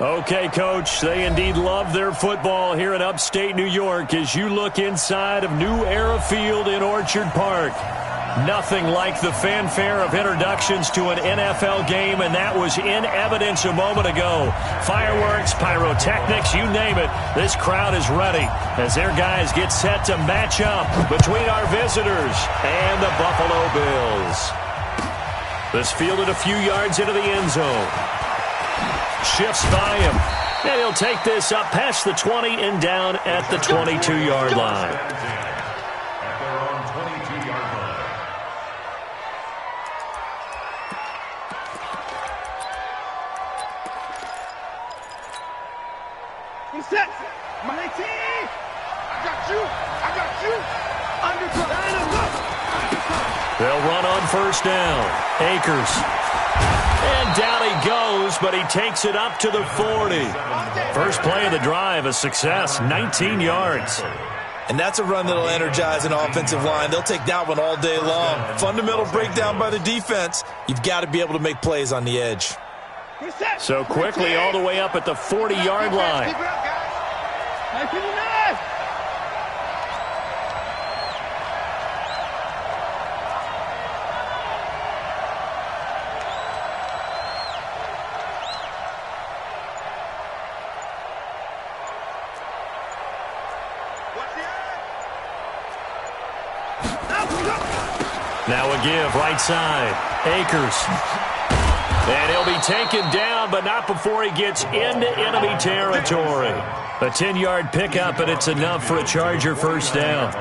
Okay, Coach, they indeed love their football here in upstate New York as you look inside of New Era Field in Orchard Park. Nothing like the fanfare of introductions to an NFL game, and that was in evidence a moment ago. Fireworks, pyrotechnics, you name it. This crowd is ready as their guys get set to match up between our visitors and the Buffalo Bills. This fielded a few yards into the end zone. Shifts by him, and he'll take this up past the 20 and down at the 22-yard line. He's set. My team. I got you. They'll run on first down. Akers. And down he goes, but he takes it up to the 40. First play of the drive, a success, 19 yards. And that's a run that'll energize an offensive line. They'll take that one all day long. Fundamental breakdown by the defense. You've got to be able to make plays on the edge. So quickly all the way up at the 40-yard line. Now a give, right side. Akers. And he'll be taken down, but not before he gets into enemy territory. A 10-yard pickup, and it's enough for a Charger first down.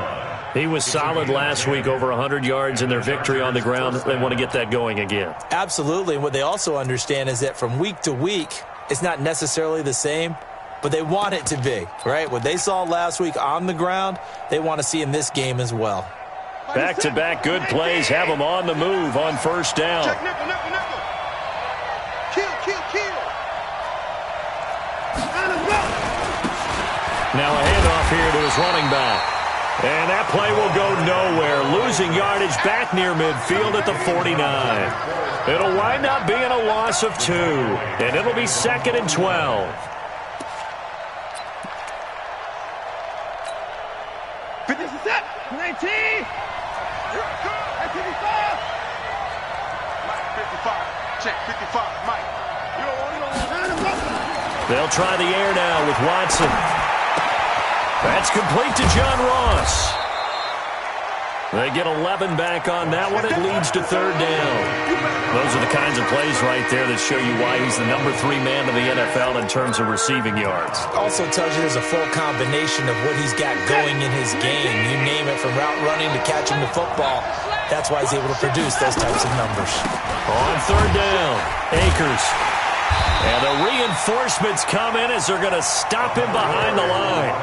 He was solid last week, over 100 yards in their victory on the ground. They want to get that going again. Absolutely. And what they also understand is that from week to week, it's not necessarily the same, but they want it to be, right? What they saw last week on the ground, they want to see in this game as well. Back-to-back good plays have them on the move on first down. Now a handoff here to his running back. And that play will go nowhere. Losing yardage back near midfield at the 49. It'll wind up being a loss of 2. And it'll be 2nd and 12. Set. 19. 55. Check 55. Mike. They'll try the air now with Watson. That's complete to John Ross. They get 11 back on that one. It leads to 3rd down. Those are the kinds of plays right there that show you why he's the number 3 man in the NFL in terms of receiving yards. Also tells you there's a full combination of what he's got going in his game. You name it, from route running to catching the football. That's why he's able to produce those types of numbers. On 3rd down, Akers. And the reinforcements come in as they're going to stop him behind the line.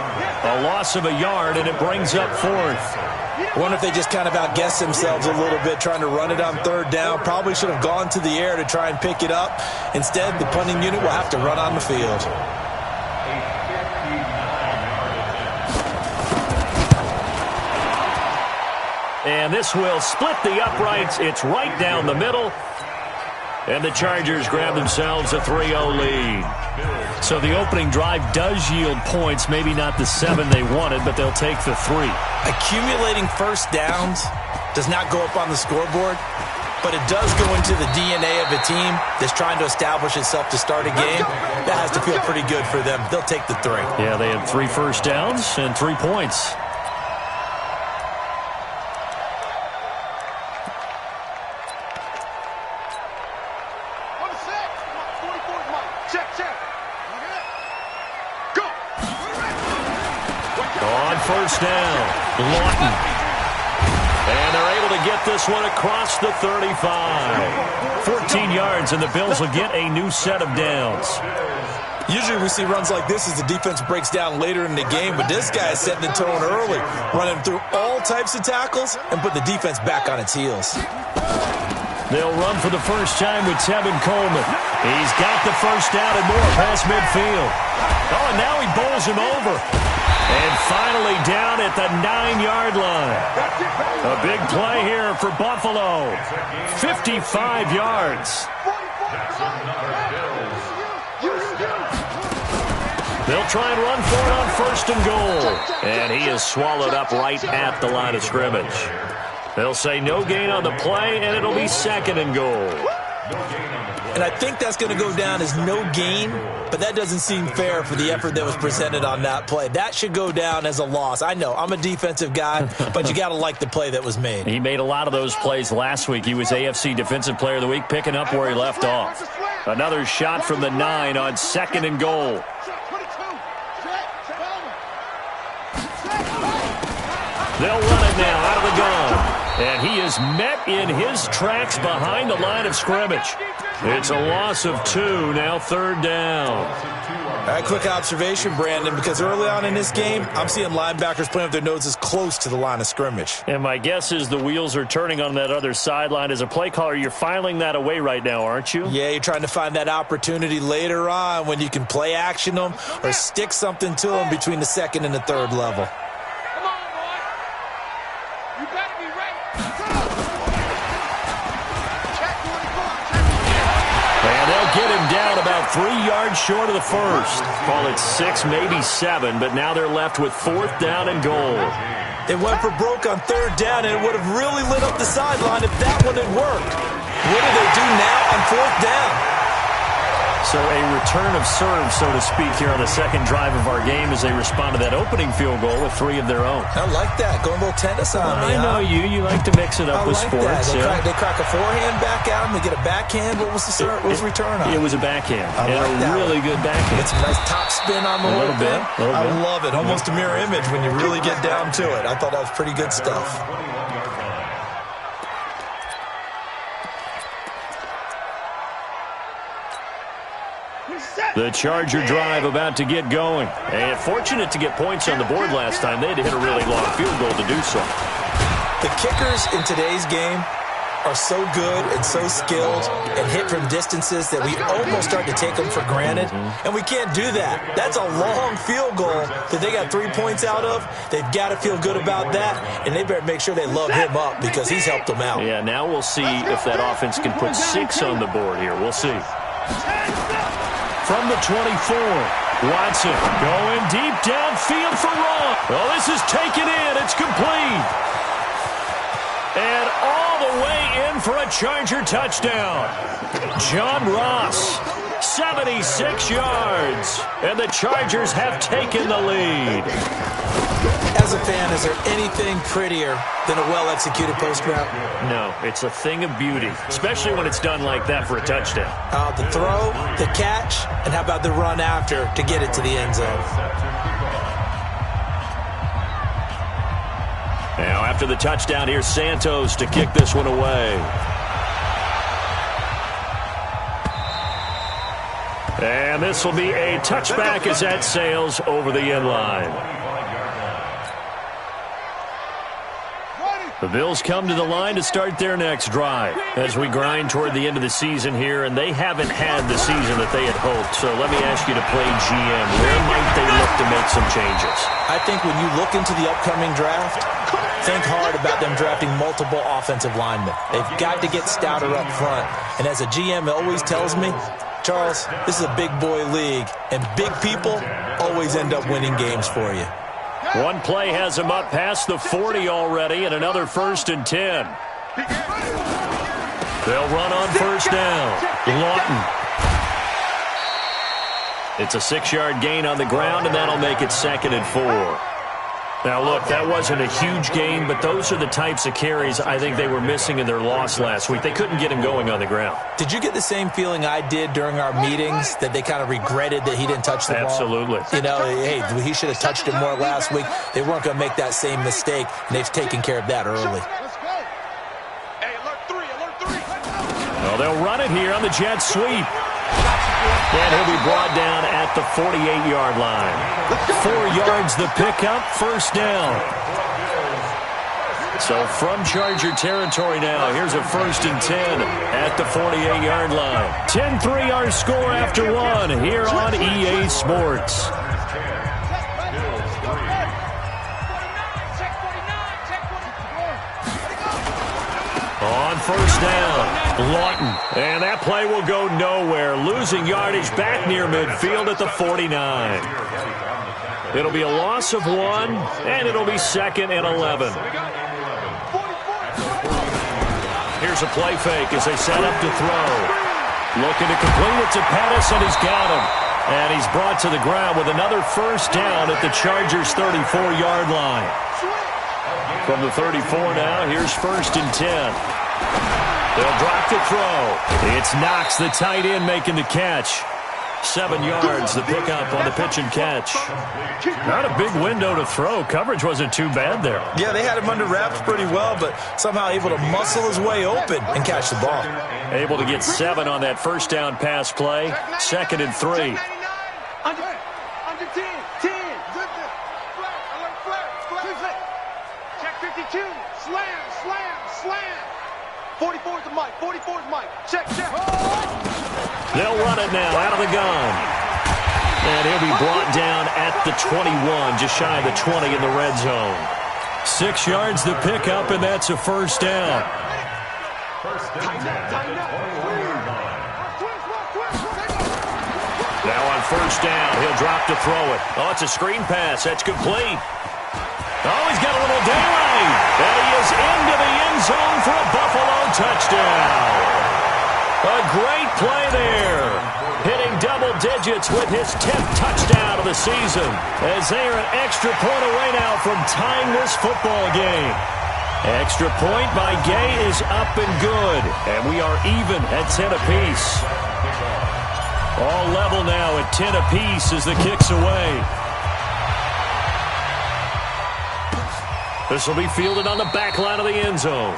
A loss of a yard, and it brings up 4th. I wonder if they just kind of outguessed themselves a little bit trying to run it on 3rd down. Probably should have gone to the air to try and pick it up. Instead, the punting unit will have to run on the field. And this will split the uprights. It's right down the middle. And the Chargers grab themselves a 3-0 lead. So the opening drive does yield points, maybe not the 7 they wanted, but they'll take the 3. Accumulating first downs does not go up on the scoreboard, but it does go into the DNA of a team that's trying to establish itself to start a game. That has to feel pretty good for them. They'll take the 3. Yeah, they had 3 first downs and 3 points. First down, Lawton. And they're able to get this one across the 35. 14 yards, and the Bills will get a new set of downs. Usually we see runs like this as the defense breaks down later in the game, but this guy is setting the tone early, running through all types of tackles and put the defense back on its heels. They'll run for the first time with Tevin Coleman. He's got the first down and more past midfield. Oh, and now he bowls him over. And finally down at the 9-yard line. A big play here for Buffalo. 55 yards. They'll try and run for it on first and goal. And he is swallowed up right at the line of scrimmage. They'll say no gain on the play, and it'll be second and goal. And I think that's going to go down as no gain, but that doesn't seem fair for the effort that was presented on that play. That should go down as a loss. I know, I'm a defensive guy, but you got to like the play that was made. He made a lot of those plays last week. He was AFC Defensive Player of the Week, picking up where he left off. Another shot from the 9 on second and goal. They'll run it now out of the gun. And he is met in his tracks behind the line of scrimmage. It's a loss of 2, now third down. All right, quick observation, Brandon, because early on in this game, I'm seeing linebackers playing with their noses close to the line of scrimmage. And my guess is the wheels are turning on that other sideline. As a play caller, you're filing that away right now, aren't you? Yeah, you're trying to find that opportunity later on when you can play action them or stick something to them between the second and the third level. Get him down about 3 yards short of the first. Call it 6, maybe 7, but now they're left with fourth down and goal. They went for broke on third down, and it would have really lit up the sideline if that one had worked. What do they do now on fourth down? So a return of serve, so to speak, here on the second drive of our game as they respond to that opening field goal with 3 of their own. I like that. Going a little tennis on me, I know you. You like to mix it up with sports. They crack a forehand back out, and they get a backhand. What was the return on? It was a backhand. I like a really good backhand. It's a nice top spin on the little bit. I love it. Almost a mirror image when you really get down to it. I thought that was pretty good stuff. The Charger drive about to get going. And fortunate to get points on the board last time. They had to hit a really long field goal to do so. The kickers in today's game are so good and so skilled and hit from distances that we almost start to take them for granted. And we can't do that. That's a long field goal that they got 3 points out of. They've got to feel good about that, and they better make sure they love him up because he's helped them out. Yeah, now we'll see if that offense can put 6 on the board here. We'll see. From the 24, Watson going deep downfield for Ron. Oh, this is taken in. It's complete. And all the way in for a Charger touchdown. John Ross, 76 yards. And the Chargers have taken the lead. As a fan, is there anything prettier than a well-executed post route? No, it's a thing of beauty, especially when it's done like that for a touchdown. The throw, the catch, and how about the run after to get it to the end zone? Now, after the touchdown, here's Santos to kick this one away. And this will be a touchback as that sails over the end line. The Bills come to the line to start their next drive as we grind toward the end of the season here, and they haven't had the season that they had hoped. So let me ask you to play GM. Where might they look to make some changes? I think when you look into the upcoming draft, think hard about them drafting multiple offensive linemen. They've got to get stouter up front. And as a GM, it always tells me, Charles, this is a big boy league, and big people always end up winning games for you. One play has him up past the 40 already, and another 1st and 10. They'll run on first down. Lawton. It's a 6-yard gain on the ground, and that'll make it 2nd and 4. Now, look, that wasn't a huge gain, but those are the types of carries I think they were missing in their loss last week. They couldn't get him going on the ground. Did you get the same feeling I did during our meetings, that they kind of regretted that he didn't touch the ball? Absolutely. You know, hey, he should have touched it more last week. They weren't going to make that same mistake, and they've taken care of that early. Well, they'll run it here on the jet sweep. And he'll be brought down at the 48-yard line. 4 yards the pickup, first down. So from Charger territory now, here's a 1st and 10 at the 48-yard line. 10-3 our score after 1 here on EA Sports. On on first down. Lawton. And that play will go nowhere. Losing yardage back near midfield at the 49. It'll be a loss of 1, and it'll be 2nd and 11. Here's a play fake as they set up to throw. Looking to complete it to Pettis, and he's got him. And he's brought to the ground with another first down at the Chargers' 34-yard line. From the 34 now, here's 1st and 10. They'll drop the throw. It's Knox, the tight end, making the catch. 7 yards, the pickup on the pitch and catch. Not a big window to throw. Coverage wasn't too bad there. Yeah, they had him under wraps pretty well, but somehow able to muscle his way open and catch the ball. Able to get 7 on that first down pass play. 2nd and 3. Under 10. Check 52. Slam. 44 is the mic. 44 is Mike. Check. They'll run it now out of the gun. And he'll be brought down at the 21, just shy of the 20 in the red zone. 6 yards the pickup, and that's a first down. Now on first down, he'll drop to throw it. Oh, it's a screen pass. That's complete. Oh, he's got a little daylight. And he is into the end zone for a Buffalo touchdown. A great play there. Hitting double digits with his 10th touchdown of the season. As they are an extra point away now from tying this football game. Extra point by Gay is up and good. And we are even at 10 apiece. All level now at 10 apiece as the kick's away. This will be fielded on the back line of the end zone.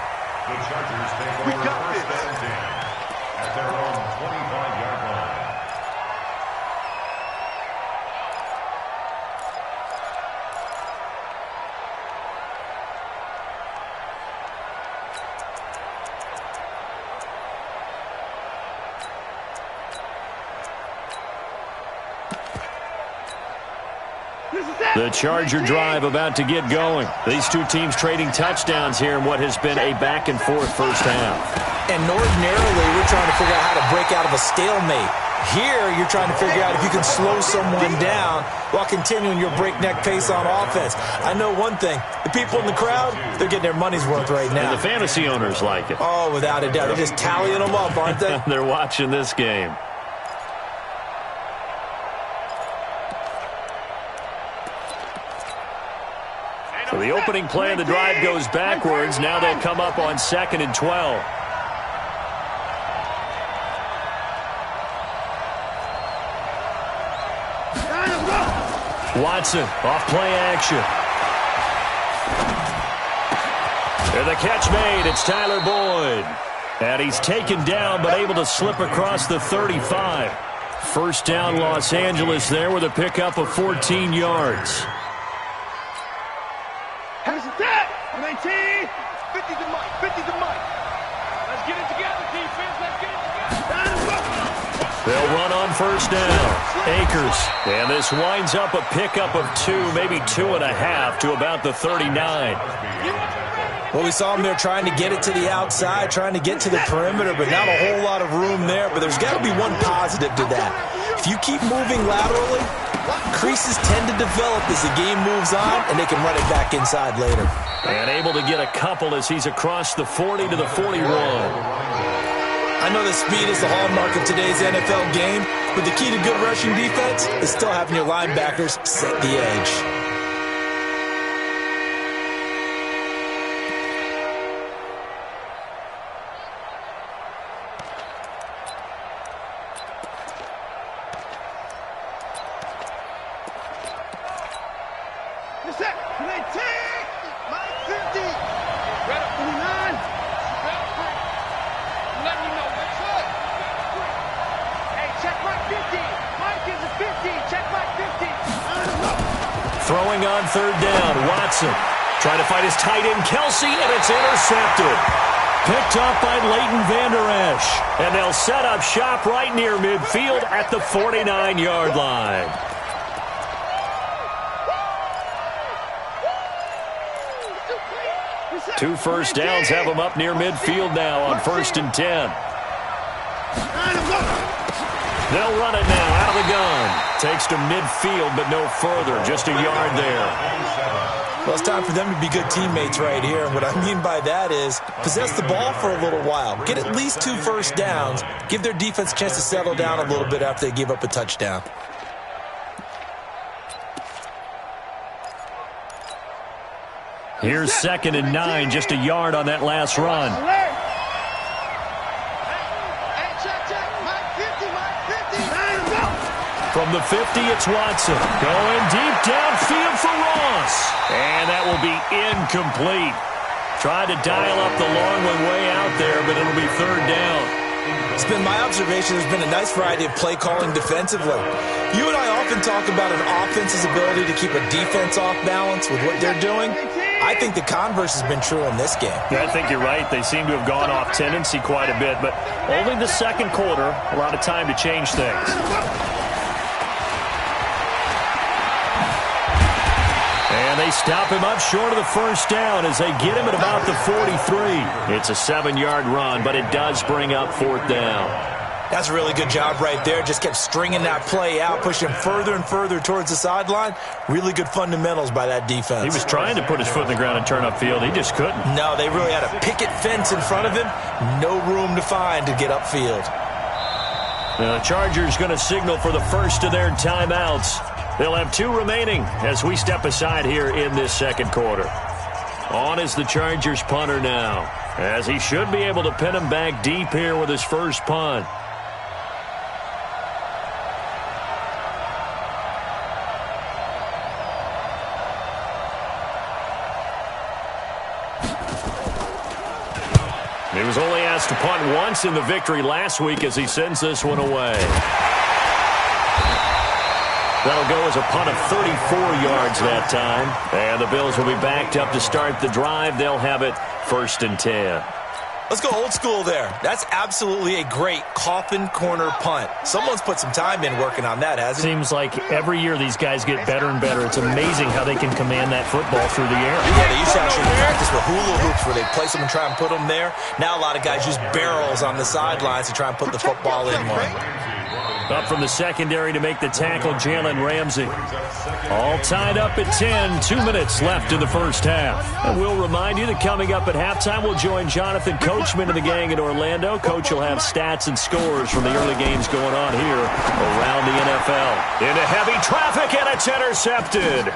We got this. At their own 25-yard line. The Charger drive about to get going. These two teams trading touchdowns here in what has been a back-and-forth first half. And ordinarily, we're trying to figure out how to break out of a stalemate. Here, you're trying to figure out if you can slow someone down while continuing your breakneck pace on offense. I know one thing. The people in the crowd, they're getting their money's worth right now. And the fantasy owners like it. Oh, without a doubt. They're just tallying them up, aren't they? They're watching this game. So the opening play of the drive goes backwards. Now they'll come up on 2nd and 12. Watson, off play action. And the catch made. It's Tyler Boyd. And he's taken down but able to slip across the 35. First down Los Angeles there with a pickup of 14 yards. Here's the tap. 19. 50 to Mike. 50 to Mike. Let's get it together, defense. Let's get it together. They'll run on first down. Akers. And this winds up a pickup of 2, maybe 2.5 to about the 39. Well, we saw him there trying to get it to the outside, trying to get to the perimeter, but not a whole lot of room there. But there's got to be one positive to that. If you keep moving laterally, creases tend to develop as the game moves on, and they can run it back inside later. And able to get a couple as he's across the 40 to the 41. I know that speed is the hallmark of today's NFL game, but the key to good rushing defense is still having your linebackers set the edge. Throwing on third down, Watson. Trying to fight his tight end, Kelsey, and it's intercepted. Picked off by Leighton Vander Esch. And they'll set up shop right near midfield at the 49-yard line. 2 first downs have them up near midfield now on 1st and 10. They'll run it now out of the gun. Takes to midfield, but no further. Just a yard there. Well, it's time for them to be good teammates right here. And what I mean by that is possess the ball for a little while. Get at least 2 first downs. Give their defense a chance to settle down a little bit after they give up a touchdown. Here's 2nd and 9, just a yard on that last run. From the 50, it's Watson. Going deep downfield for Ross. And that will be incomplete. Tried to dial up the long one way out there, but it'll be 3rd down. It's been my observation there's been a nice variety of play calling defensively. You and I often talk about an offense's ability to keep a defense off balance with what they're doing. I think the converse has been true in this game. Yeah, I think you're right. They seem to have gone off tendency quite a bit, but only the 2nd quarter, a lot of time to change things. And they stop him up short of the 1st down as they get him at about the 43. It's a 7-yard run, but it does bring up 4th down. That's a really good job right there. Just kept stringing that play out, pushing him further and further towards the sideline. Really good fundamentals by that defense. He was trying to put his foot in the ground and turn upfield. He just couldn't. No, they really had a picket fence in front of him. No room to find to get upfield. The Chargers going to signal for the first of their timeouts. They'll have 2 remaining as we step aside here in this 2nd quarter. On is the Chargers punter now, as he should be able to pin him back deep here with his first punt. He was only asked to punt once in the victory last week as he sends this one away. That'll go as a punt of 34 yards that time. And the Bills will be backed up to start the drive. They'll have it 1st and 10. Let's go old school there. That's absolutely a great coffin corner punt. Someone's put some time in working on that, hasn't it? Seems like every year these guys get better and better. It's amazing how they can command that football through the air. Yeah, they used to actually practice with hula hoops where they place them and try and put them there. Now a lot of guys use barrels on the sidelines to try and put the football in one. Up from the secondary to make the tackle, Jalen Ramsey. All tied up at 10. 2 minutes left in the first half. And we'll remind you that coming up at halftime, we'll join Jonathan Coachman and the gang in Orlando. Coach will have stats and scores from the early games going on here around the NFL. Into heavy traffic, and it's intercepted.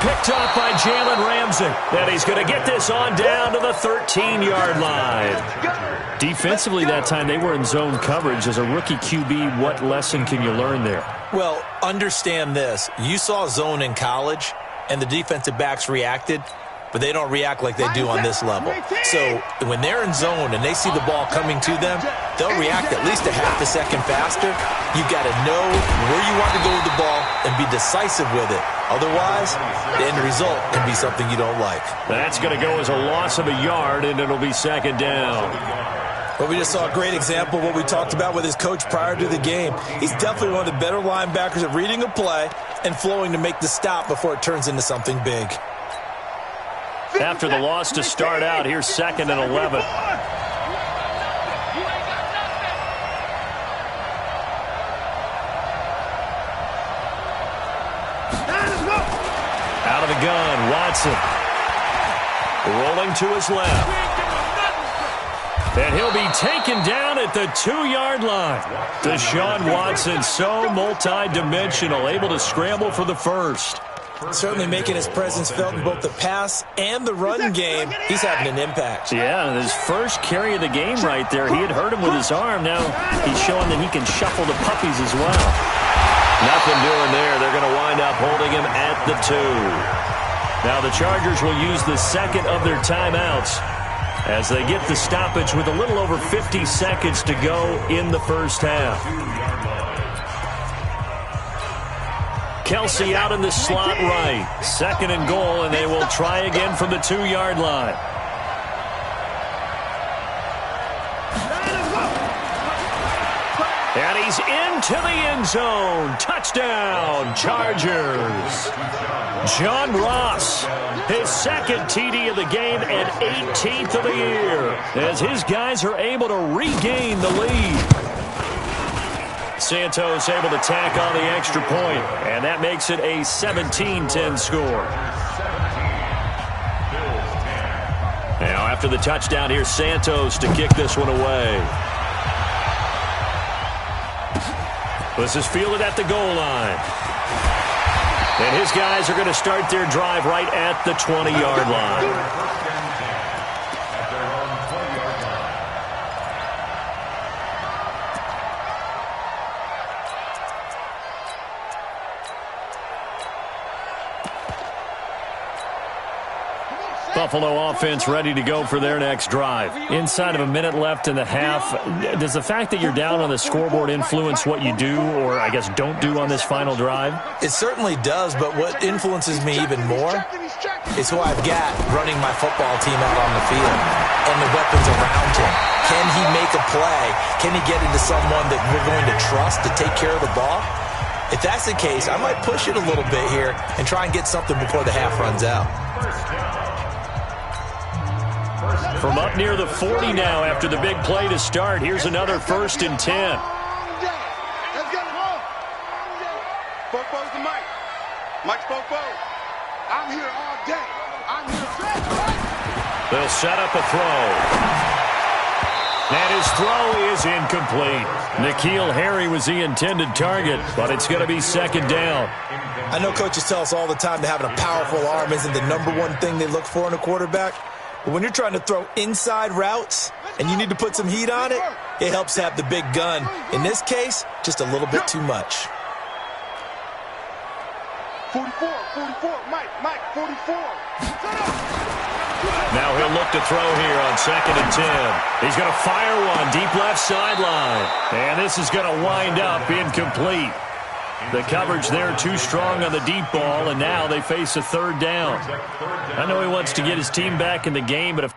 Picked off by Jalen Ramsey. And he's going to get this on down to the 13-yard line. Defensively that time, they were in zone coverage. As a rookie QB, what lesson can you learn there? Well, understand this. You saw zone in college, and the defensive backs reacted, but they don't react like they do on this level. So when they're in zone and they see the ball coming to them, they'll react at least a half a second faster. You've got to know where you want to go with the ball and be decisive with it. Otherwise, the end result can be something you don't like. That's going to go as a loss of a yard, and it'll be 2nd down. But we just saw a great example of what we talked about with his coach prior to the game. He's definitely one of the better linebackers at reading a play and flowing to make the stop before it turns into something big. After the loss to start out, here's 2nd and 11. Out of the gun, Watson. Rolling to his left. And he'll be taken down at the 2-yard line. Deshaun Watson, so multi-dimensional, able to scramble for the first. Certainly making his presence felt in both the pass and the run game. He's having an impact. Yeah, his first carry of the game right there. He had hurt him with his arm. Now he's showing that he can shuffle the puppies as well. Nothing doing there. They're going to wind up holding him at the 2. Now the Chargers will use the 2nd of their timeouts as they get the stoppage with a little over 50 seconds to go in the first half. Kelsey out in the slot right. 2nd and goal, and they will try again from the 2-yard line. And he's into the end zone. Touchdown, Chargers. John Ross, his second TD of the game and 18th of the year, as his guys are able to regain the lead. Santos able to tack on the extra point, and that makes it a 17-10 score. Now, after the touchdown, here's Santos to kick this one away. This is fielded at the goal line. And his guys are going to start their drive right at the 20-yard line. Buffalo offense ready to go for their next drive. Inside of a minute left in the half, does the fact that you're down on the scoreboard influence what you do, or I guess don't do on this final drive? It certainly does, but what influences me even more is who I've got running my football team out on the field and the weapons around him. Can he make a play? Can he get into someone that we're going to trust to take care of the ball? If that's the case, I might push it a little bit here and try and get something before the half runs out. From up near the 40 now after the big play to start. Here's another 1st and 10. Let's get it home. Bofo's the mic. Mike's Bofo. I'm here all day. I'm here. They'll set up a throw. And his throw is incomplete. N'Keal Harry was the intended target, but it's going to be 2nd down. I know coaches tell us all the time that having a powerful arm isn't the #1 thing they look for in a quarterback. But when you're trying to throw inside routes and you need to put some heat on it, it helps to have the big gun. In this case, just a little bit too much. 44, Mike, 44. Now he'll look to throw here on 2nd and 10. He's going to fire one deep left sideline. And this is going to wind up incomplete. The coverage there too strong on the deep ball, and now they face a 3rd down. I know he wants to get his team back in the game, but if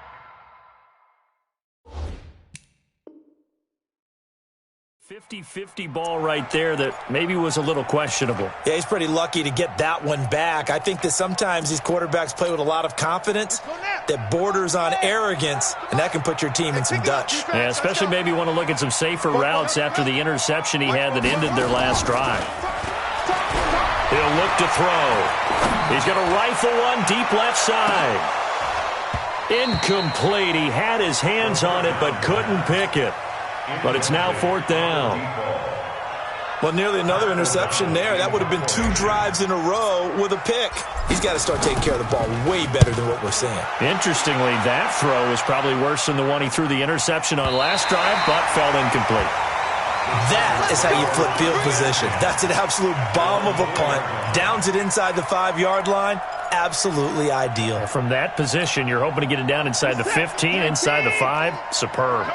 50-50 ball right there that maybe was a little questionable. Yeah, he's pretty lucky to get that one back. I think that sometimes these quarterbacks play with a lot of confidence that borders on arrogance, and that can put your team in some Dutch. Yeah, especially maybe want to look at some safer routes after the interception he had that ended their last drive. He'll look to throw. He's going to rifle one deep left side. Incomplete. He had his hands on it but couldn't pick it. But it's now 4th down. Well, nearly another interception there. That would have been 2 drives in a row with a pick. He's got to start taking care of the ball way better than what we're seeing. Interestingly, that throw was probably worse than the one he threw the interception on last drive, but fell incomplete. That is how you flip field position. That's an absolute bomb of a punt. Downs it inside the 5-yard line. Absolutely ideal. From that position, you're hoping to get it down inside the 15, inside the 5. Superb.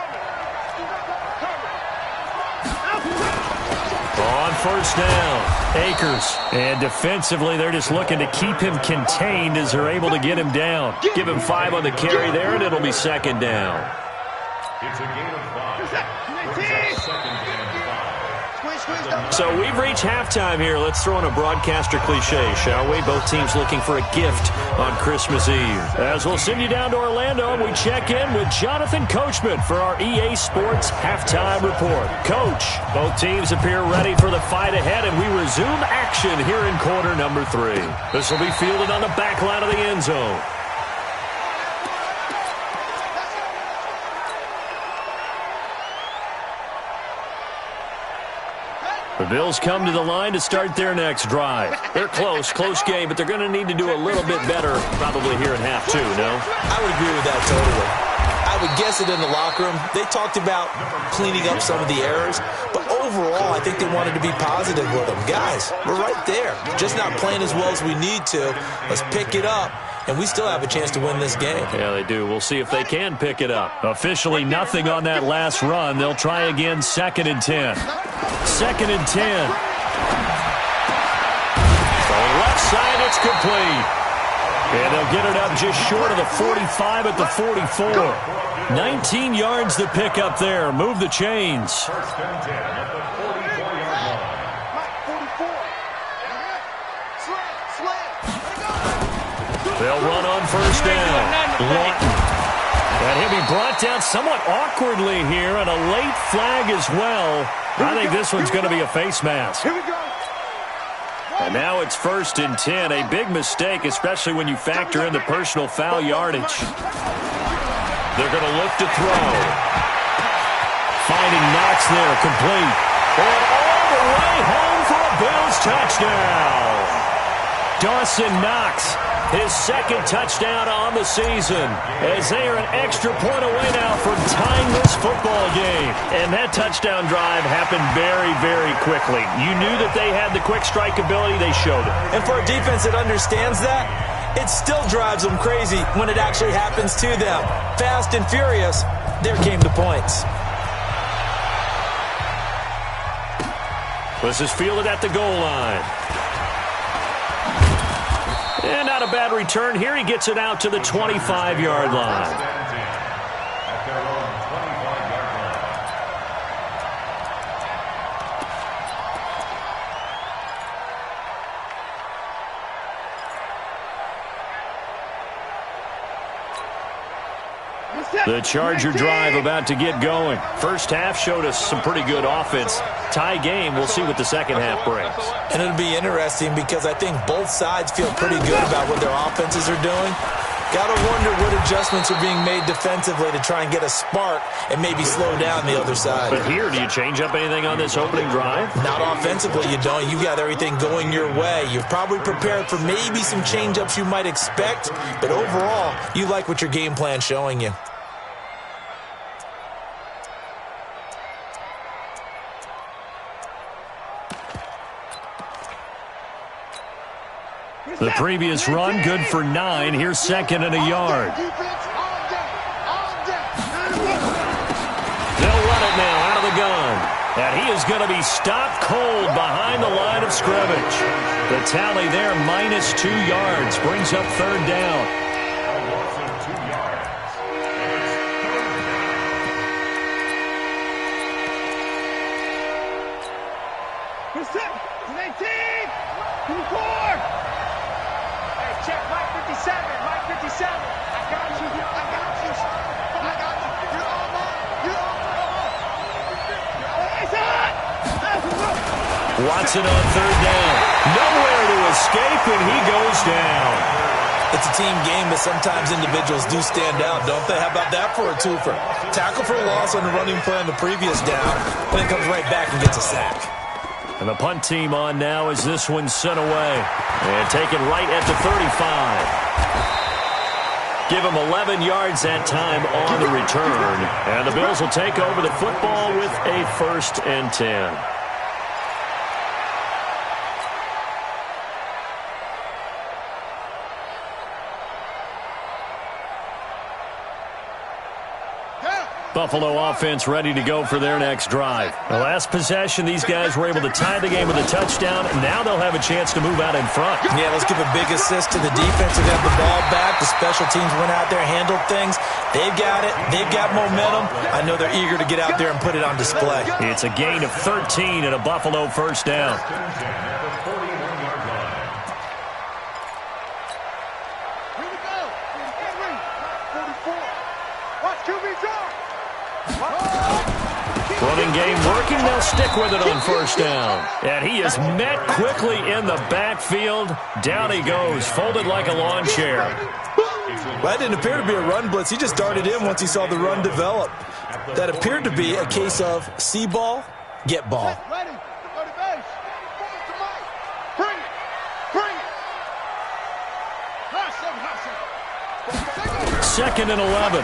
On 1st down, Akers. And defensively, they're just looking to keep him contained as they're able to get him down. Give him 5 on the carry there, and it'll be 2nd down. It's a gain of 5. Second and 5. So we've reached halftime here. Let's throw in a broadcaster cliche, shall we? Both teams looking for a gift on Christmas Eve. As we'll send you down to Orlando, we check in with Jonathan Coachman for our EA Sports Halftime Report. Coach, both teams appear ready for the fight ahead, and we resume action here in quarter number 3. This will be fielded on the back line of the end zone. The Bills come to the line to start their next drive. They're close game, but they're going to need to do a little bit better probably here in half 2, no? I would agree with that totally. I would guess it in the locker room. They talked about cleaning up some of the errors, but overall, I think they wanted to be positive with them. Guys, we're right there. Just not playing as well as we need to. Let's pick it up, and we still have a chance to win this game. Yeah, they do. We'll see if they can pick it up. Officially nothing on that last run. They'll try again 2nd and 10. 2nd and 10. So left side, it's complete. And they'll get it up just short of the 45 at the 44. 19 yards to pick up there. Move the chains. First and 10 at the 44. They'll run on first down. Lawton. And he'll be brought down somewhat awkwardly here, and a late flag as well. I think this one's going to be a face mask. Here we go. And now it's 1st and 10. A big mistake, especially when you factor in the personal foul yardage. They're going to look to throw. Finding Knox there, complete. And all the way home for a Bills touchdown. Dawson Knox, his 2nd touchdown on the season, as they are an extra point away now from tying this football game. And that touchdown drive happened very, very quickly. You knew that they had the quick strike ability. They showed it. And for a defense that understands that, it still drives them crazy when it actually happens to them. Fast and furious, there came the points. This is fielded at the goal line. And not a bad return here. He gets it out to the 25-yard line. At their own 25-yard line. The Charger drive about to get going. First half showed us some pretty good offense. Tie game, we'll see what the second half brings. And it'll be interesting because I think both sides feel pretty good about what their offenses are doing. Got to wonder what adjustments are being made defensively to try and get a spark and maybe slow down the other side. But here, do you change up anything on this opening drive? Not offensively, you don't. You got everything going your way. You're probably prepared for maybe some change-ups you might expect, but overall, you like what your game plan's showing you. The previous run, good for 9. Here's 2nd and a yard. They'll run it now out of the gun. And he is going to be stopped cold behind the line of scrimmage. The tally there, -2 yards, brings up 3rd down. Check Mike 57, Mike 57. I got you, I got you, I got you. You're all mine, you're all mine. Watson on 3rd down. Nowhere to escape, and he goes down. It's a team game, but sometimes individuals do stand out, don't they? How about that for a twofer? Tackle for a loss on the running play on the previous down, and then comes right back and gets a sack. And the punt team on now as this one's sent away. And taken right at the 35. Give him 11 yards that time on the return. And the Bills will take over the football with a 1st and 10. Buffalo offense ready to go for their next drive. The last possession, these guys were able to tie the game with a touchdown. Now they'll have a chance to move out in front. Yeah, let's give a big assist to the defense who got the ball back. The special teams went out there, handled things. They've got it. They've got momentum. I know they're eager to get out there and put it on display. It's a gain of 13 and a Buffalo 1st down. Running game working, they'll stick with it on 1st down. And he is met quickly in the backfield. Down he goes, folded like a lawn chair. Well, that didn't appear to be a run blitz. He just darted in once he saw the run develop. That appeared to be a case of see ball, get ball. Ready, base. Bring it, bring it. Hustle. 2nd and 11.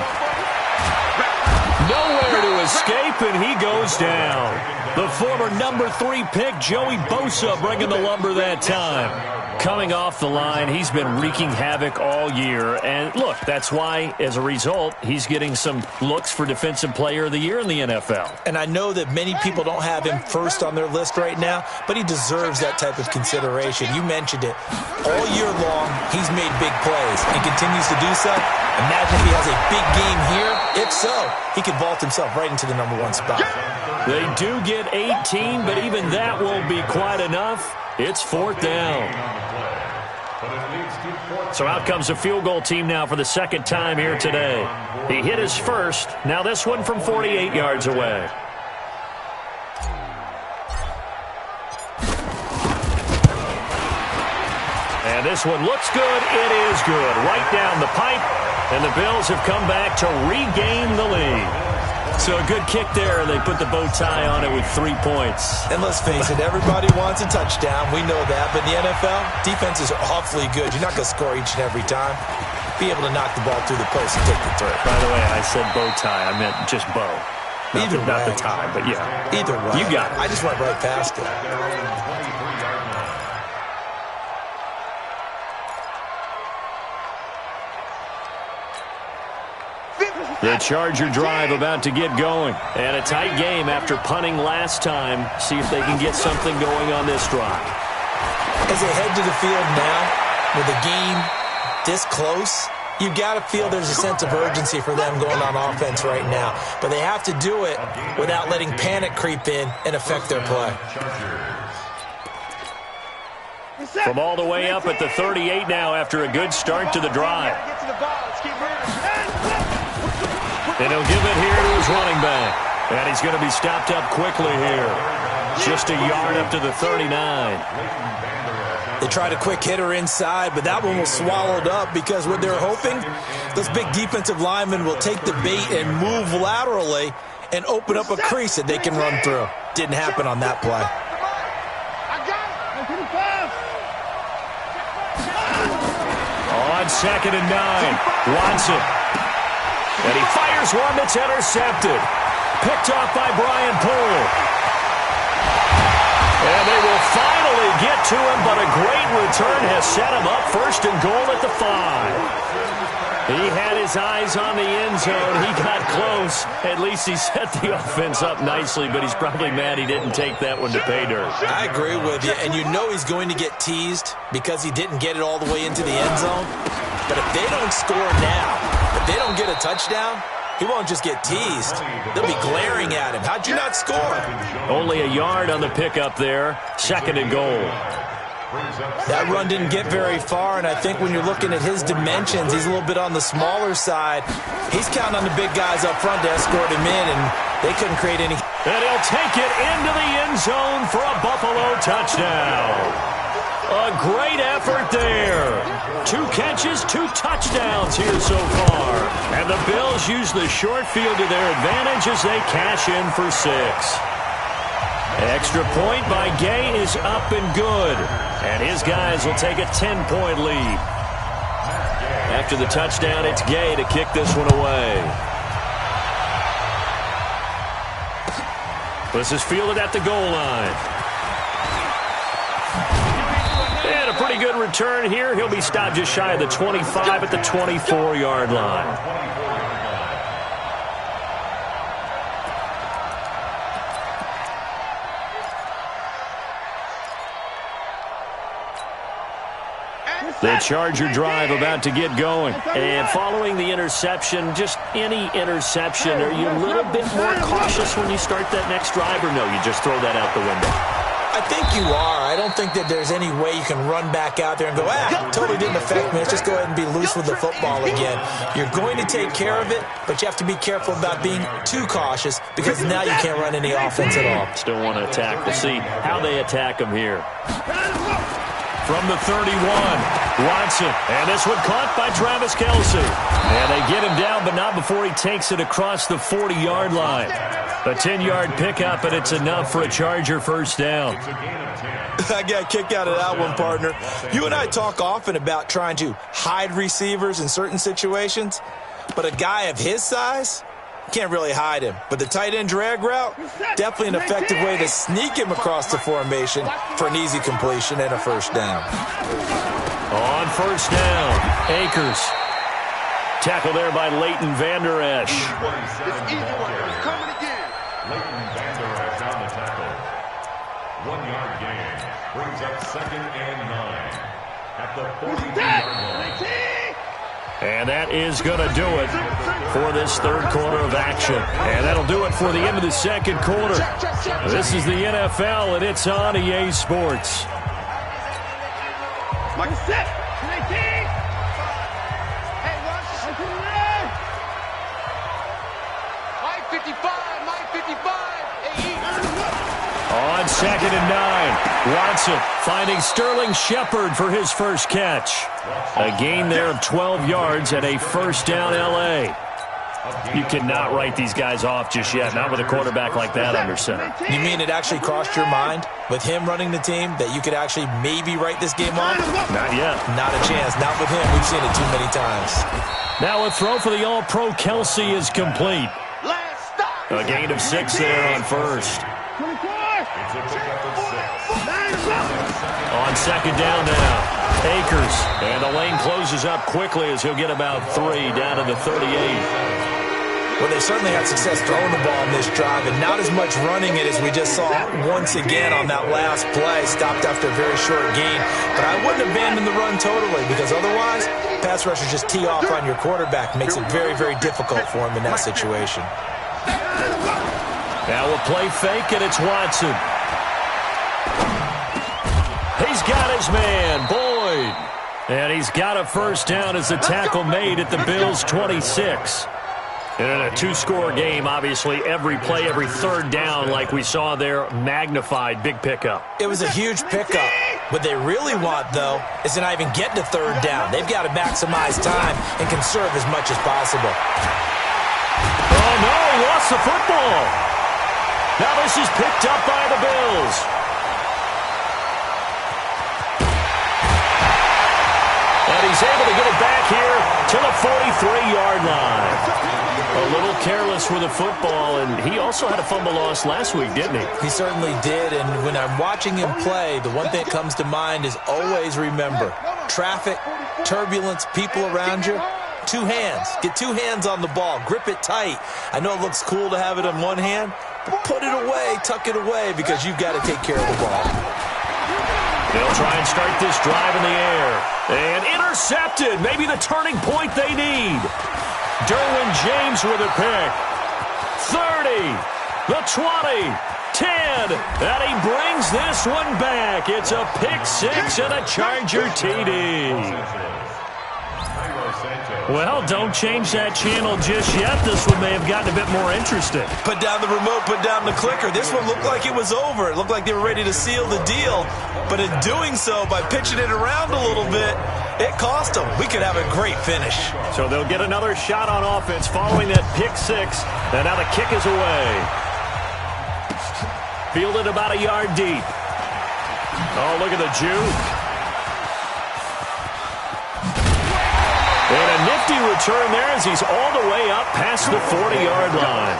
Nowhere to escape, and he goes down. The former number 3 pick, Joey Bosa, bringing the lumber that time. Coming off the line, he's been wreaking havoc all year. And look, that's why, as a result, he's getting some looks for Defensive Player of the Year in the NFL. And I know that many people don't have him first on their list right now, but he deserves that type of consideration. You mentioned it. All year long, he's made big plays and continues to do so. Imagine if he has a big game here. If so, he could vault himself right into the number 1 spot. They do get 18, but even that won't be quite enough. It's 4th down. So out comes a field goal team now for the second time here today. He hit his first. Now this one from 48 yards away. And this one looks good. It is good. Right down the pipe. And the Bills have come back to regain the lead. So a good kick there, and they put the bow tie on it with 3 points. And let's face it, everybody wants a touchdown. We know that. But in the NFL, defenses are awfully good. You're not going to score each and every time. Be able to knock the ball through the post and take the throw. By the way, I said bow tie. I meant just bow. Not the tie, but yeah. Either way. You got it. I just went right past it. The Charger drive about to get going. And a tight game after punting last time. See if they can get something going on this drive. As they head to the field now, with the game this close, you got to feel there's a sense of urgency for them going on offense right now. But they have to do it without letting panic creep in and affect their play. From all the way up at the 38 now after a good start to the drive. And he'll give it here to his running back. And he's going to be stopped up quickly here. Just a yard up to the 39. They tried a quick hitter inside, but that one was swallowed up because what they're hoping, those big defensive linemen will take the bait and move laterally and open up a crease that they can run through. Didn't happen on that play. On 2nd and 9, Watson. And he fires one that's intercepted. Picked off by Brian Poole. And they will finally get to him, but a great return has set him up 1st and goal at the 5. He had his eyes on the end zone. He got close. At least he set the offense up nicely, but he's probably mad he didn't take that one to pay dirt. I agree with you, and you know he's going to get teased because he didn't get it all the way into the end zone. But if they don't score now, if they don't get a touchdown, he won't just get teased. They'll be glaring at him. How'd you not score? Only a yard on the pickup there. 2nd and goal. That run didn't get very far, and I think when you're looking at his dimensions, he's a little bit on the smaller side. He's counting on the big guys up front to escort him in, and they couldn't create any. And he'll take it into the end zone for a Buffalo touchdown. A great effort there. 2 catches, 2 touchdowns here so far. And the Bills use the short field to their advantage as they cash in for 6. Extra point by Gay is up and good. And his guys will take a 10-point lead. After the touchdown, it's Gay to kick this one away. This is fielded at the goal line. And a pretty good return here. He'll be stopped just shy of the 25 at the 24-yard line. The Charger drive about to get going. And following the interception, just any interception, are you a little bit more cautious when you start that next drive, or no, you just throw that out the window? I think you are. I don't think that there's any way you can run back out there and go, totally didn't affect me. Let's just go ahead and be loose with the football again. You're going to take care of it, but you have to be careful about being too cautious because now you can't run any offense at all. Still want to attack. We'll see how they attack him here. From the 31, Watson. And this one caught by Travis Kelce. And they get him down, but not before he takes it across the 40-yard line. A 10-yard pickup, and it's enough for a Charger first down. I got a kick out of that one, partner. You and I talk often about trying to hide receivers in certain situations, but a guy of his size can't really hide him. But the tight end drag route, definitely an effective way to sneak him across the formation for an easy completion and a first down. On first down, Akers. Tackle there by Leighton Vander Esch. Leighton Vander Esch on the tackle. 1-yard gain. Brings up 2nd and 9 at the 42-yard line. And that is going to do it for this third quarter of action. And that'll do it for the end of the second quarter. This is the NFL, and it's on EA Sports. Mike, set. On 2nd and 9, Watson finding Sterling Shepard for his first catch. A gain there of 12 yards and a first down L.A. You cannot write these guys off just yet, not with a quarterback like that under center. You mean it actually crossed your mind with him running the team that you could actually maybe write this game off? Not yet. Not a chance. Not with him. We've seen it too many times. Now a throw for the All-Pro Kelsey is complete. A gain of 6 there on first. On 2nd down now. Akers, and the lane closes up quickly as he'll get about 3 down to the 38. Well, they certainly had success throwing the ball in this drive, and not as much running it as we just saw once again on that last play. Stopped after a very short gain. But I wouldn't abandon the run totally, because otherwise, pass rushers just tee off on your quarterback. Makes it very, very difficult for him in that situation. Now a play fake, and it's Watson. He's got his man, Boyd. And he's got a first down as the tackle made at the Bills' 26. And in a 2-score game, obviously, every play, every third down, like we saw there, magnified, big pickup. It was a huge pickup. What they really want, though, is to not even get to third down. They've got to maximize time and conserve as much as possible. Oh, no, he lost the football. Now this is picked up by the Bills. And he's able to get it back here to the 43-yard line. A little careless with the football, and he also had a fumble loss last week, didn't he? He certainly did, and when I'm watching him play, the one thing that comes to mind is always remember, traffic, turbulence, people around you, 2 hands. Get 2 hands on the ball. Grip it tight. I know it looks cool to have it in one hand, but put it away, tuck it away, because you've got to take care of the ball. They'll try and start this drive in the air. And intercepted. Maybe the turning point they need. Derwin James with a pick. 30, the 20, 10, and he brings this one back. It's a pick 6 and a Charger TD. Well, don't change that channel just yet. This one may have gotten a bit more interesting. Put down the remote, put down the clicker. This one looked like it was over. It looked like they were ready to seal the deal. But in doing so, by pitching it around a little bit, it cost them. We could have a great finish. So they'll get another shot on offense following that pick 6. And now the kick is away. Fielded about a yard deep. Oh, look at the juke. And a nifty return there as he's all the way up past the 40-yard line.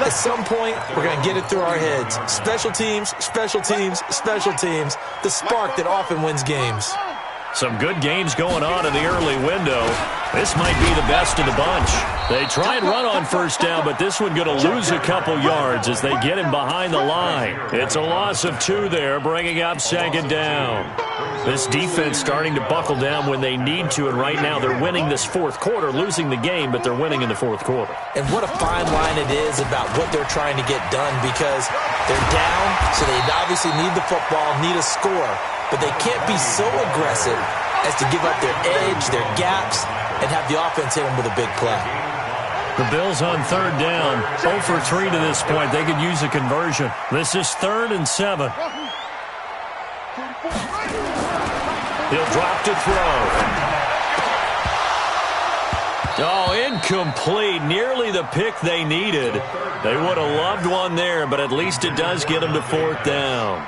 At some point, we're going to get it through our heads. Special teams, special teams, special teams. The spark that often wins games. Some good games going on in the early window. This might be the best of the bunch. They try and run on first down, but this one going to lose a couple yards as they get him behind the line. It's a loss of 2 there, bringing up 2nd down. This defense starting to buckle down when they need to, and right now they're winning this 4th quarter, losing the game, but they're winning in the 4th quarter. And what a fine line it is about what they're trying to get done, because they're down, so they obviously need the football, need a score, but they can't be so aggressive as to give up their edge, their gaps, and have the offense hit them with a big play. The Bills on 3rd down, 0 for 3 to this point. They could use a conversion. This is 3rd and 7. He'll drop to throw. Oh, incomplete. Nearly the pick they needed. They would have loved one there, but at least it does get them to 4th down.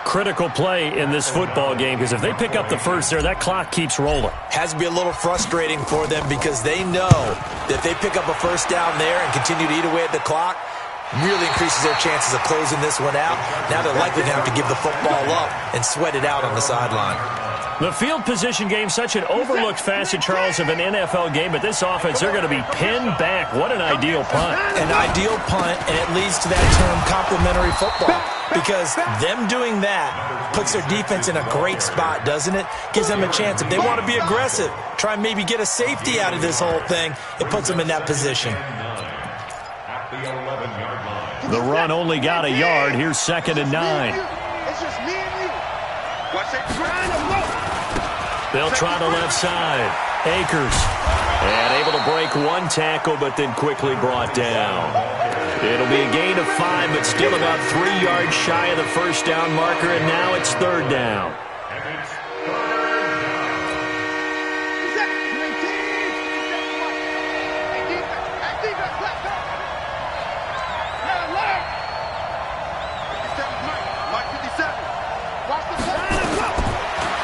Critical play in this football game, because if they pick up the first there, that clock keeps rolling. Has to be a little frustrating for them, because they know that if they pick up a first down there and continue to eat away at the clock, really increases their chances of closing this one out. Now they're likely to have to give the football up and sweat it out on the sideline. The field position game, such an overlooked facet, Charles, of an NFL game, but this offense, they're going to be pinned back. What an ideal punt. An ideal punt, and it leads to that term complementary football, because them doing that puts their defense in a great spot, doesn't it? Gives them a chance. If they want to be aggressive, try and maybe get a safety out of this whole thing, it puts them in that position. The run only got a yard. Here's 2nd and 9. It's just me and you. Watch it. They'll try the left side. Akers. And able to break one tackle, but then quickly brought down. It'll be a gain of 5, but still about 3 yards shy of the first down marker, and now it's third down.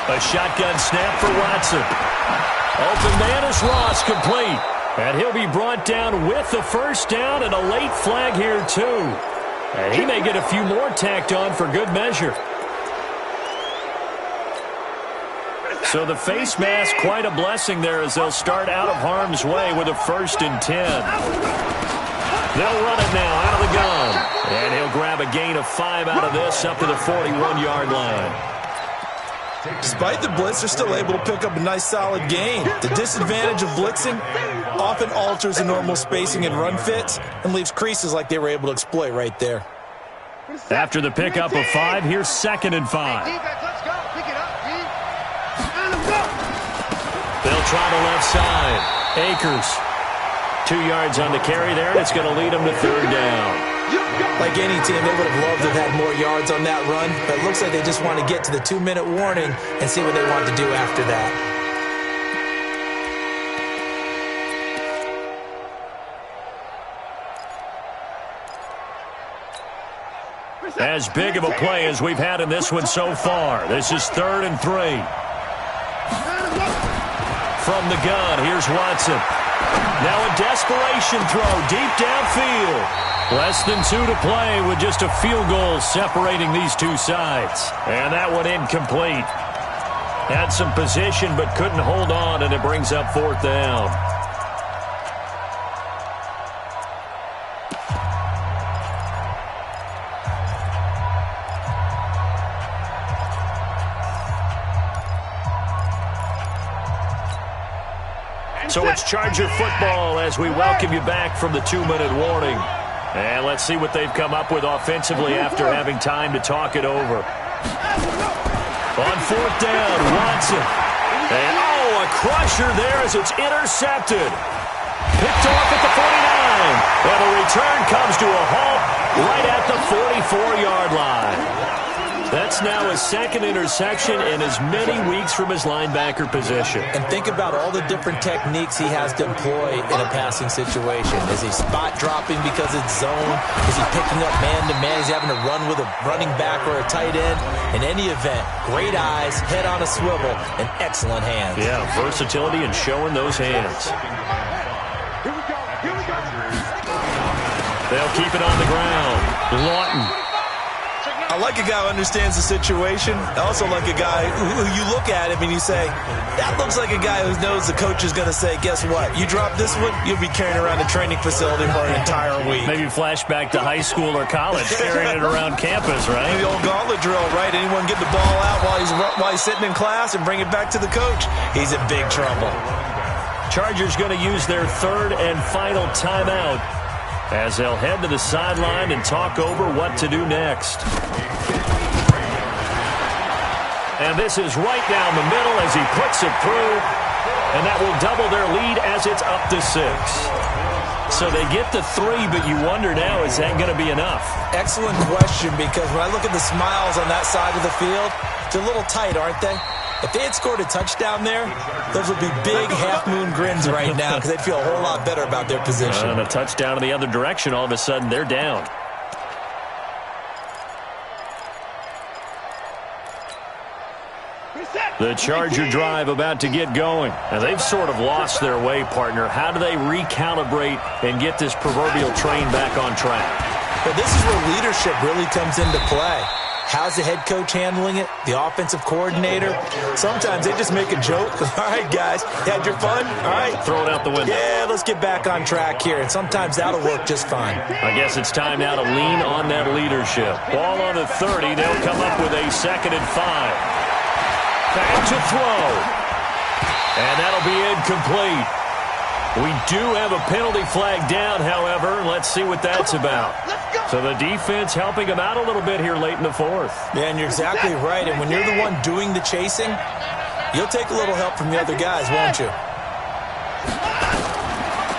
A shotgun snap for Watson. Open man is Ross, complete. And he'll be brought down with the first down and a late flag here, too. And he may get a few more tacked on for good measure. So the face mask, quite a blessing there as they'll start out of harm's way with a 1st and 10. They'll run it now out of the gun. And he'll grab a gain of 5 out of this up to the 41-yard line. Despite the blitz, they're still able to pick up a nice solid gain. The disadvantage of blitzing often alters the normal spacing and run fits and leaves creases like they were able to exploit right there. After the pickup of 5, here's 2nd and 5. They'll try the left side. Akers. 2 yards on the carry there, and it's going to lead them to third down. Like any team, they would have loved to have had more yards on that run, but it looks like they just want to get to the 2-minute warning and see what they want to do after that. As big of a play as we've had in this one so far. This is 3rd and 3. From the gun, here's Watson. Now a desperation throw deep downfield. Less than 2 to play with just a field goal separating these two sides. And that one incomplete. Had some position but couldn't hold on, and it brings up 4th down. So it's Charger football as we welcome you back from the 2-minute warning. And let's see what they've come up with offensively after having time to talk it over. On 4th down, Watson. And, a crusher there as it's intercepted. Picked off at the 49. And the return comes to a halt right at the 44-yard line. That's now his 2nd interception in as many weeks from his linebacker position. And think about all the different techniques he has to employ in a passing situation. Is he spot dropping because it's zone? Is he picking up man-to-man? Is he having to run with a running back or a tight end? In any event, great eyes, head on a swivel, and excellent hands. Yeah, versatility and showing those hands. Here we go. They'll keep it on the ground. Lawton. I like a guy who understands the situation. I also like a guy who you look at him and you say, that looks like a guy who knows the coach is going to say, guess what? You drop this one, you'll be carrying around the training facility for an entire week. Maybe flashback to high school or college, carrying it around campus, right? The old gauntlet drill, right? Anyone get the ball out while he's sitting in class and bring it back to the coach? He's in big trouble. Chargers going to use their 3rd and final timeout as they'll head to the sideline and talk over what to do next. And this is right down the middle as he puts it through, and that will double their lead as it's up to 6. So they get to 3, but you wonder now, is that going to be enough? Excellent question, because when I look at the smiles on that side of the field, they're a little tight, aren't they? If they had scored a touchdown there, those would be big half-moon grins right now because they'd feel a whole lot better about their position. And a touchdown in the other direction, all of a sudden they're down. The Charger drive about to get going. And they've sort of lost their way, partner. How do they recalibrate and get this proverbial train back on track? But this is where leadership really comes into play. How's the head coach handling it? The offensive coordinator? Sometimes they just make a joke. All right, guys, you had your fun? All right. Throw it out the window. Yeah, let's get back on track here. And sometimes that'll work just fine. I guess it's time now to lean on that leadership. Ball on the 30. They'll come up with a 2nd and 5. Back to throw. And that'll be incomplete. We do have a penalty flag down, however. Let's see what that's about. So the defense helping them out a little bit here late in the 4th. Yeah, and you're exactly right. And when you're the one doing the chasing, you'll take a little help from the other guys, won't you?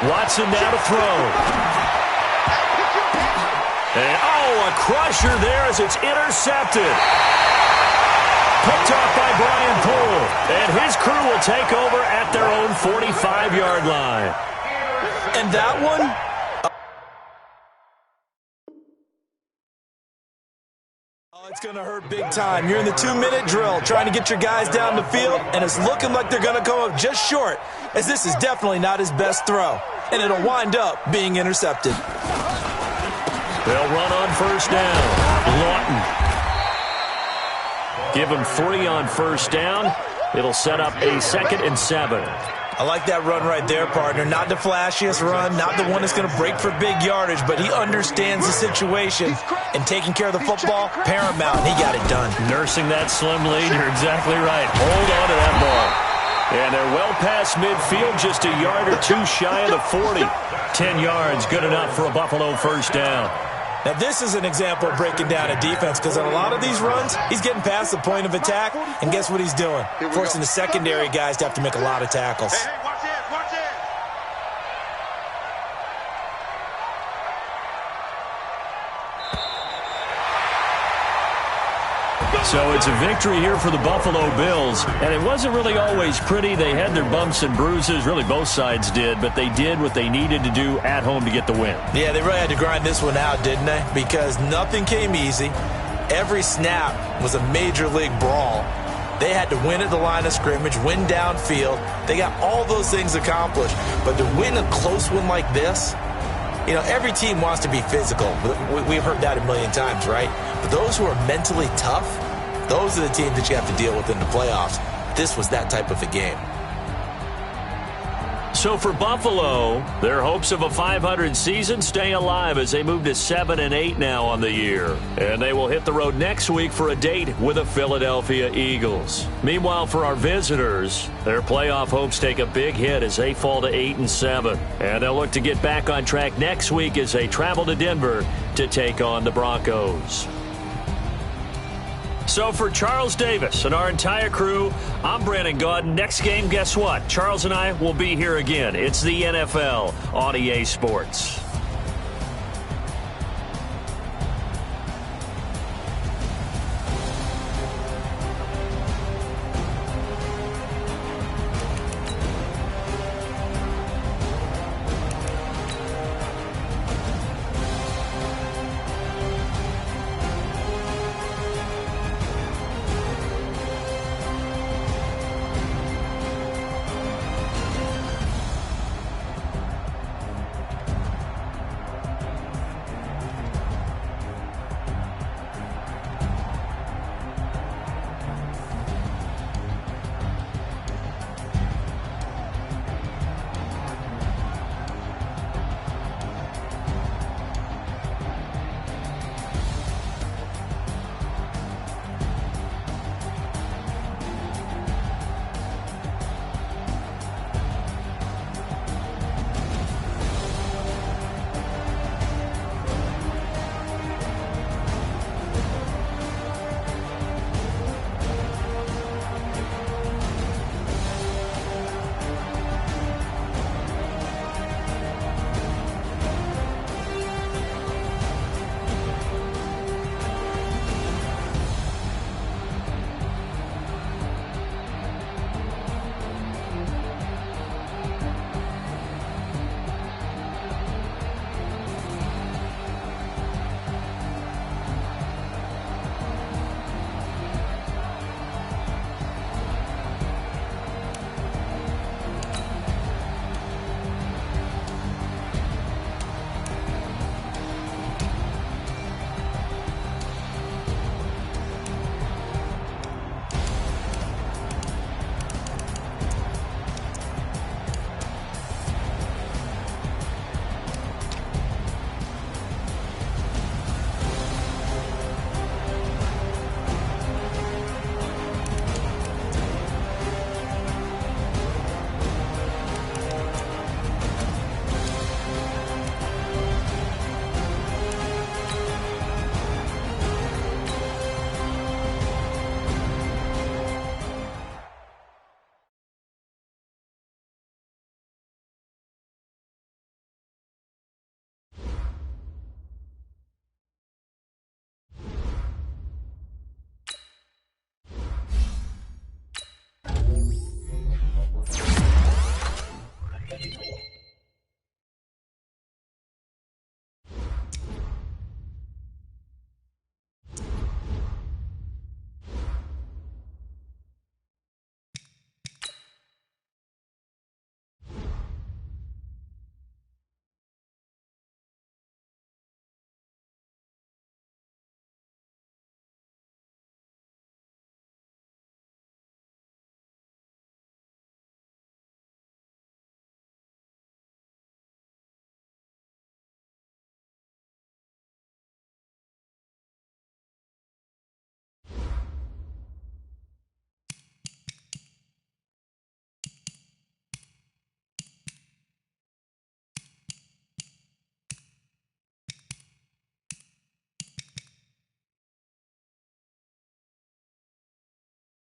Watson now to throw. And, oh, a crusher there as it's intercepted. Picked off by Brian Poole. And his crew will take over at their own 45-yard line. And that one? Oh, it's going to hurt big time. You're in the 2-minute drill trying to get your guys down the field, and it's looking like they're going to come up just short, as this is definitely not his best throw. And it'll wind up being intercepted. They'll run on first down. Lawton. Give him 3 on first down. It'll set up a 2nd and 7. I like that run right there, partner. Not the flashiest run, not the one that's going to break for big yardage, but he understands the situation, and taking care of the football, paramount, and he got it done. Nursing that slim lead, you're exactly right. Hold on to that ball. And they're well past midfield, just a yard or 2 shy of the 40. 10 yards, good enough for a Buffalo first down. Now, this is an example of breaking down a defense, because on a lot of these runs, he's getting past the point of attack, and guess what he's doing? Forcing the secondary guys to have to make a lot of tackles. Hey, watch this, watch this. So it's a victory here for the Buffalo Bills, and it wasn't really always pretty. They had their bumps and bruises, really both sides did, but they did what they needed to do at home to get the win. Yeah, they really had to grind this one out, didn't they? Because nothing came easy. Every snap was a major league brawl. They had to win at the line of scrimmage, win downfield. They got all those things accomplished, but to win a close one like this, you know, every team wants to be physical. We've heard that a million times, right? But those who are mentally tough, those are the teams that you have to deal with in the playoffs. This was that type of a game. So for Buffalo, their hopes of a 500 season stay alive as they move to 7-8 now on the year. And they will hit the road next week for a date with the Philadelphia Eagles. Meanwhile, for our visitors, their playoff hopes take a big hit as they fall to 8-7. And they'll look to get back on track next week as they travel to Denver to take on the Broncos. So for Charles Davis and our entire crew, I'm Brandon Gaudin. Next game, guess what? Charles and I will be here again. It's the NFL on EA Sports.